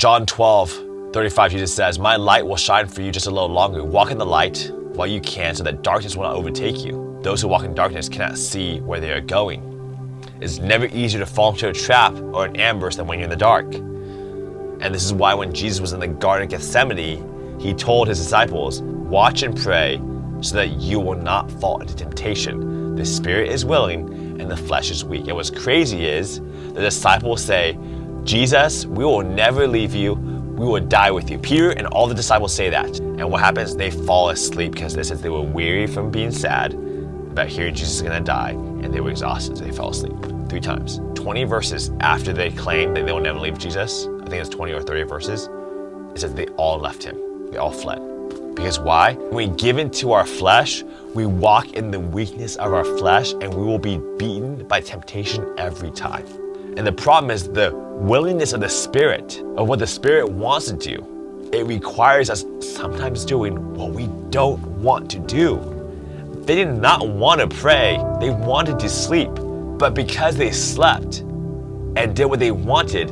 John 12:35, Jesus says, "My light will shine for you just a little longer. Walk in the light while you can so that darkness will not overtake you. Those who walk in darkness cannot see where they are going." It's never easier to fall into a trap or an ambush than when you're in the dark. And this is why when Jesus was in the Garden of Gethsemane, he told his disciples, "Watch and pray so that you will not fall into temptation. The spirit is willing and the flesh is weak." And what's crazy is the disciples say, "Jesus, we will never leave you. We will die with you." Peter and all the disciples say that. And what happens? They fall asleep because they said they were weary from being sad about hearing Jesus is going to die, and they were exhausted, so they fell asleep 3 times. 20 verses after they claimed that they will never leave Jesus, I think it's 20 or 30 verses, it says they all left him. They all fled. Because why? When we give into our flesh, we walk in the weakness of our flesh, and we will be beaten by temptation every time. And the problem is the willingness of the Spirit, of what the Spirit wants to do. It requires us sometimes doing what we don't want to do. They did not want to pray, they wanted to sleep. But because they slept and did what they wanted,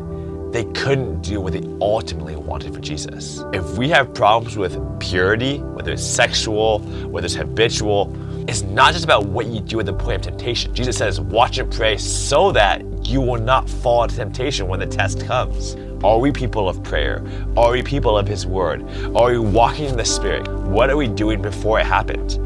they couldn't do what they ultimately wanted for Jesus. If we have problems with purity, whether it's sexual, whether it's habitual, it's not just about what you do at the point of temptation. Jesus says, watch and pray so that you will not fall into temptation when the test comes. Are we people of prayer? Are we people of His Word? Are we walking in the Spirit? What are we doing before it happens?